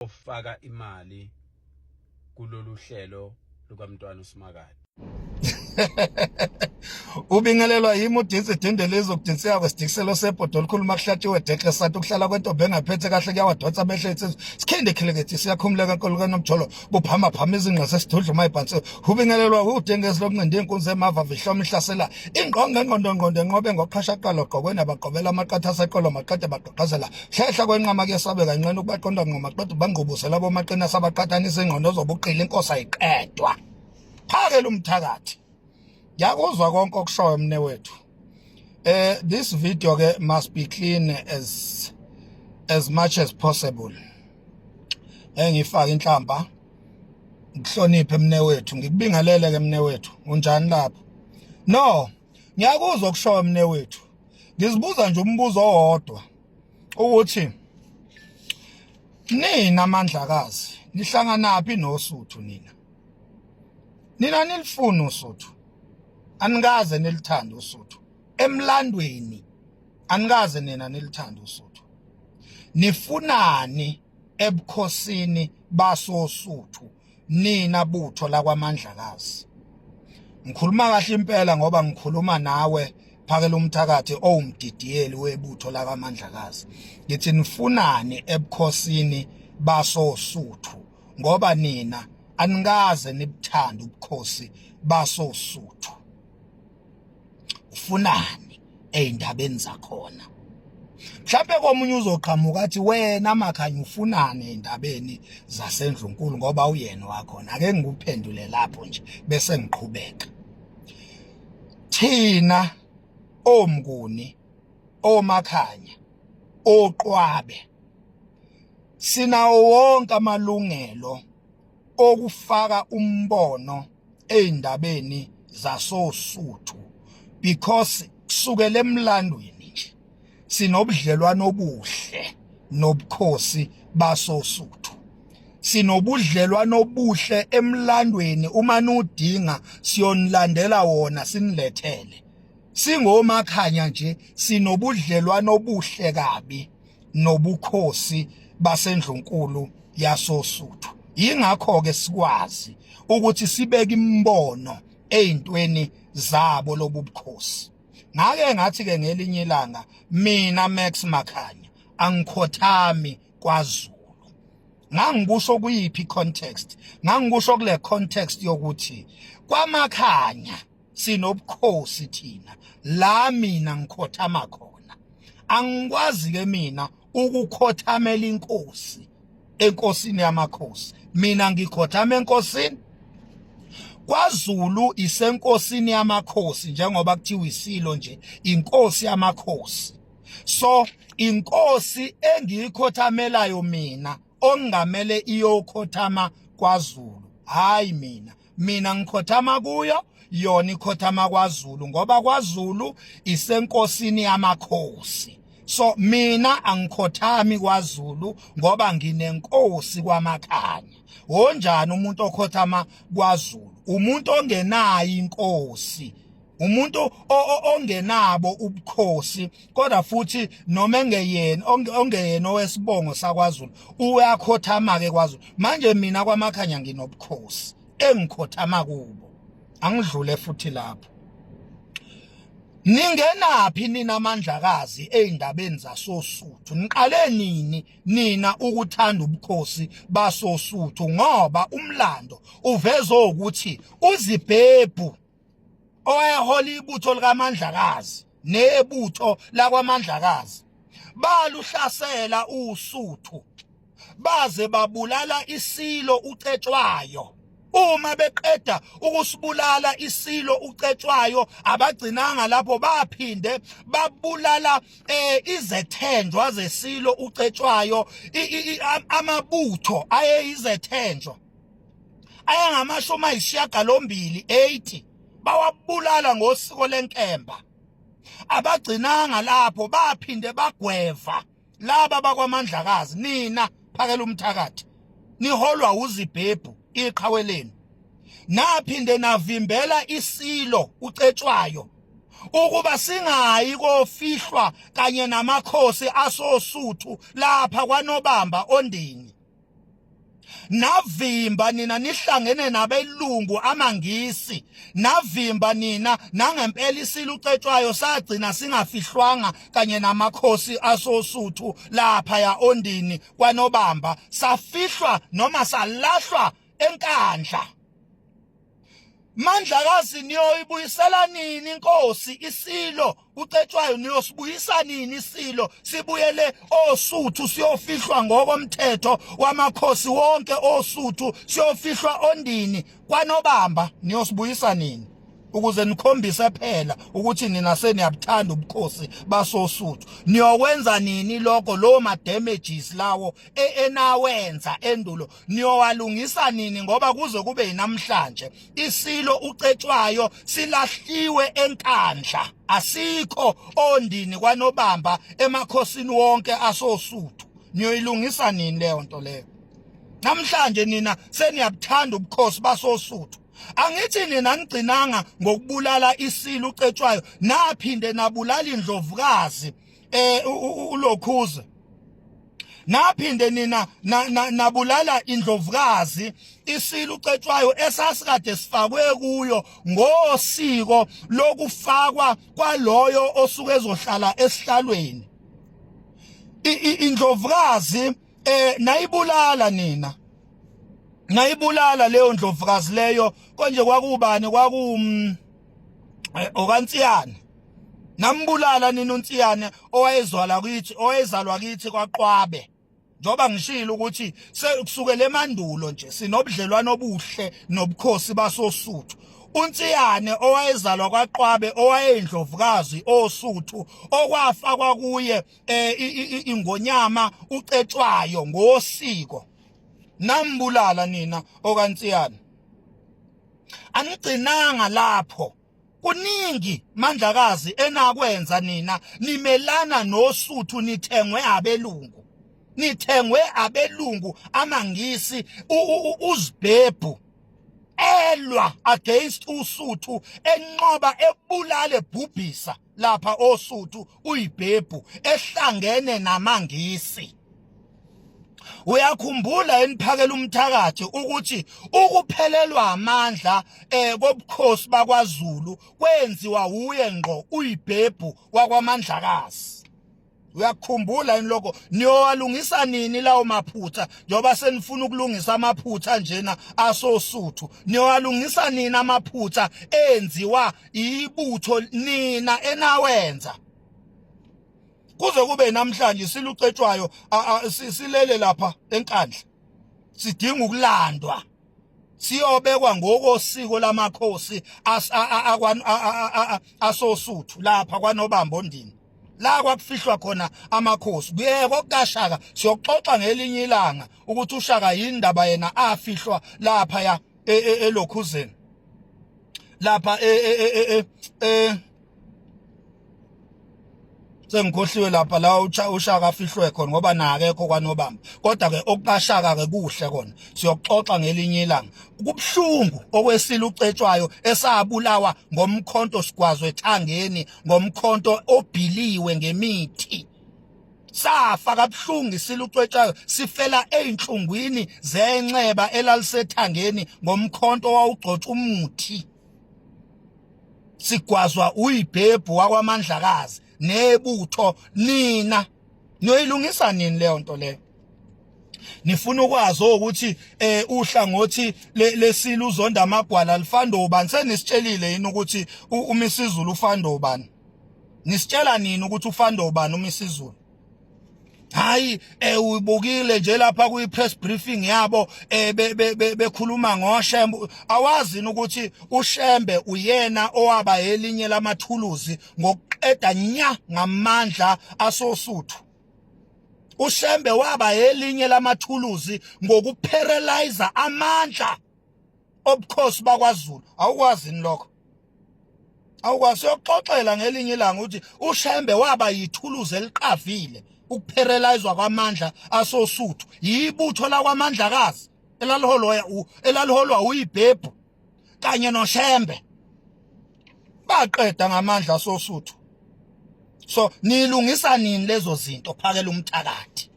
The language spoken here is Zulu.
ofaka imali kulolu hlelo lukaMntwana uSimakade. Ubingelelwa yimi udinsi dindele izokudintsika kwesidikiselo sebhodo olukhuluma kuhlatshiwe dehle sathi ukuhlala kwentombi engaphethe kahle kuyawadonsa amehlo etsizwe sikhinde khelekethi siyakhumuleka nkolo kaNomjolo buphama phama izinqa sesidudluma ibhansi. Ubingelelwa udengezi lokunqindi inkunzi emava vihloma ihlasela ingqonge ngqondo enqobe ngoqhashaqalo gqokweni abaqobela amaqatha aseqolo maqede baqhaqhazela hlehla kwenqama kuyesabe kanqene ukubaqonda ngqoma qede bangqubuzela bomaqina sabaqathanisa ingqondo zobuqili inkosi ayiqedwa phakela umthakathi. Yakuzwa konke okushoyo mne wethu. This video ke must be clean as much as possible. Ngifaka inhlamba ngihloniphe mne wethu ngikubingelele ke mne wethu unjani lapho? No, ngiyakuzwa okushoyo mne wethu. Ngizibuza nje umbuzo owodwa ukuthi nina amandlakazi nihlanganaphi noSuthu nina? Nina nilifuna uSuthu? Anikaze nilithanda uSuthu emlandweni, anikaze nina nilithanda uSuthu. Nifunani ebukhosini basoSuthu nina butho lakwamandlakazi? Ngikhuluma kahle impela ngoba ngikhuluma nawe phakela umthakathi owumdidiyeli webutho lakwamandlakazi. Ngithi nifunani ebukhosini basoSuthu ngoba nina anikaze nibuthanda ubukhosi basoSuthu. Ufunani eindabeni zakhona? Mhlawumbe komunye uzoqhamuka athi wena Makhanya ufunani eindabeni zaseNdlunkulu ngoba uyena wakhona. Ake ngikuphendule lapho nje bese ngiqhubeka. Thina oMnguni, oMakhanya, oQwabe sinawo wonke amalungelo okufaka umbono eindabeni zasoSuthu because kusukela emlandweni nje sinobudlelwano obuhle nobukhosi basoSuthu. Sinobudlelwano obuhle emlandweni, uma nudinga siyonilandela wona sinilethele. SingoMakhanya nje sinobudlelwano obuhle kabi nobukhosi baseNdlunkulu yasoSuthu. Yingakho ke sikwazi ukuthi sibeke imbono ezintweni zabo lobubukhosi. Ngake ngathi ke ngelinye ilanga mina Max Makhanya angikhothami kwaZulu. Ngangibusho kuyiphi context? Ngangibusho kule context yokuthi kwaMakhanya sinobukhosi thina la mina ngikhothama khona. Angikwazi ke mina ukukhothamela inkosi enkosini yamakhosi. Mina ngikhothama enkosini. KwaZulu isenkosini yamakhosi njengoba kuthiwa isilo nje inkosi yamakhosi. So inkosi engiyikhothamelayo mina ongamele iyokhothama kwaZulu. Hayi mina ngikhothama kuyo yona ikhothama kwaZulu ngoba kwaZulu isenkosini yamakhosi. So mina angikhothami kwaZulu ngoba nginenkosi kwaMakhanya. Onjani umuntu okhothama kwaZulu? Umuntu ongenayo inkosi, umuntu ongenabo ubukhosi, kodwa futhi noma ongeyena owesibongo sakwaZulu uyakhothama ke kwaZulu. Manje mina kwaMakhanya nginobukhosi engikhothama kubo. Angidlule futhi lapho. Ningenaphi nina amandlakazi eindabeni zasoSuthu? Niqale nini nina ukuthanda ubukhosi basoSuthu? Ngoba umlando uveza ukuthi uZibhebhu owayehola ibutho likaMandlakazi nebutho lakwamandlakazi baluhlasela uSuthu baze babulala isilo uCetshwayo. Uma beqeda ukusibulala isilo uCetshwayo abagcinanga lapho, baphinde babulala izethenjwa zesilo uCetshwayo. Amabutho ayeyizethenjwa ayengamashumi ayisishiyagalombili 80 bawabulala ngosiko lenkemba. Abagcinanga lapho, baphinde bagweva laba bakwaMandlakazi. Nina phakela umthakathi niholwa uZibhebhu iqhawe lenu, naphinde navimbela isilo uCetshwayo ukuba singayi kofihlwa kanye namakhosi asoSuthu lapha kwaNobamba Ondini. navimba nina nihlangene nabelungu amangisi, navimba nina nangempela isilo ucetshwayo sagcina singafihlwanga kanye namakhosi asosuthu lapha ya ondini kwaNobamba, safihlwa noma salahlwa enkandla. Mandlakazi niyoyibuyisela nini inkosi isilo ucetshwayo? Niyosibuyisa nini isilo sibuyele osuthu siyofihlwa ngokomthetho wamakhosi wonke osuthu siyofihlwa ondini kwaNobamba? Niyosibuyisa nini ukuze nikhombise phela ukuthi nina seniyabuthanda ubukhosi basosuthu? Niyokwenza nini lokho, lo ma damages lawo enawenza endulo niyowalungisa nini? Ngoba kuze kube namhlanje isilo ucetshwayo silahliwe enkandla, asikho ondini kwaNobamba emakhosini wonke asosuthu. Niyoyilungisa nini leyo nto leyo? Namhlanje nina seniyabuthanda ubukhosi basosuthu. Angithi nina nigcinanga ngokubulala isilo ucetshwayo, naphinde nabulala indlovukazi uLokhuza, naphinde nina nabulala indlovukazi isilo ucetshwayo esasikade sifakwe kuyo ngosiko lokufakwa kwaloyo osuke ezohlala esihlalweni. Indlovukazi nayibulala nina, nayibulala leyo ndlovukazi leyo. Konje kwakubani? OkaNtsiyane. Nambulala nina uNtsiyane owayezalwa kithi kwaQwabe. Njoba ngishilo ukuthi kusukela emandulo nje sinobudlelwano obuhle nobukhosi basosuthu. uNtsiyane owayezalwa kwaQwabe, owayeyindlovukazi osuthu, okwafakwa kuye ingonyama ucetshwayo ngosiko. Nambulala nina okaNtsiyane. Anigcinanga lapho. Kuningi Mandlakazi enakwenza nina. Nimelana nosuthu, nithengwe abelungu. Nithengwe abelungu amangisi. uZibhebhu elwa against usuthu, enqoba ebulale ebhubhisa lapha osuthu uYibhebhu ehlangene namangisi. Uyakhumbula eniphakela umthakathi ukuthi ukuphelelwa amandla kobukhosi bakwaZulu kwenziwa uye ngqo uYibhebhu wakwaMandlakazi. Uyakhumbula ini lokho? Niyowalungisa nini lawo maphutha? Njoba senifuna ukulungisa amaphutha njena asosuthu, niyowalungisa nini amaphutha enziwa ibutho nina enawenza? Kuze kube namhlanje silucetshwayo silele lapha enkandla, sidinga ukulandwa, siyobekwa ngokosiko lamakhosi asosuthu lapha kwaNobamba ondini, la kwakufihlwa khona amakhosi. Kuyeko kukaShaka siyoxoxa ngelinye ilanga ukuthi uShaka yindaba yena afihlwa lapha ya eLokhuzeni, lapha sengikhohliwe lapha la uShaka afihlwe khona ngoba nakekho kwaNobamba. Kodwa ke okukaShaka ke kuhle kona, siyoxoxa ngelinye ilanga. Kubhlungu okwesilo ucetshwayo esabulawa ngomkhonto sigwazwe ethangeni, ngomkhonto obhiliwe ngemithi. Safa kabuhlungu isilo ucetshwayo, sifela einhlungwini zenceba elalisethangeni ngomkhonto wawugcotha umuthi. Sigwazwa uYibhebhu wakwaMandlakazi nebutho. Nina niyoyilungisa nini leyo nto leyo? Nifuna ukwazi ukuthi uhlangothi lesilo uZonda Magwala lifanda ubani? Senisitshelile yini ukuthi uMisizulu ufanda ubani? Nisitshela nini ukuthi ufanda ubani uMisizulu? Hayi uyibukile nje lapha kuyi-press briefing yabo bekhuluma ngoShembe. Awazi ukuthi uShembe uyena owaba elinye lamathuluzi ngokuqeda nya ngamandla asosuthu. uShembe waba elinye lamathuluzi ngokuparalyze amandla obukhosi bakwaZulu. Awukwazi ni lokho? Awukwazi ukuxoxela ngelinye ilanga ukuthi uShembe waba yithuluzi eliqavile ukuparalyzwa kwamandla asosuthu. Yibutho lakwaMandlakazi elaliholwa uYibhebhu kanye noShembe, baqeda ngamandla asosuthu. So nilungisa nini lezo zinto phakela umthakathi?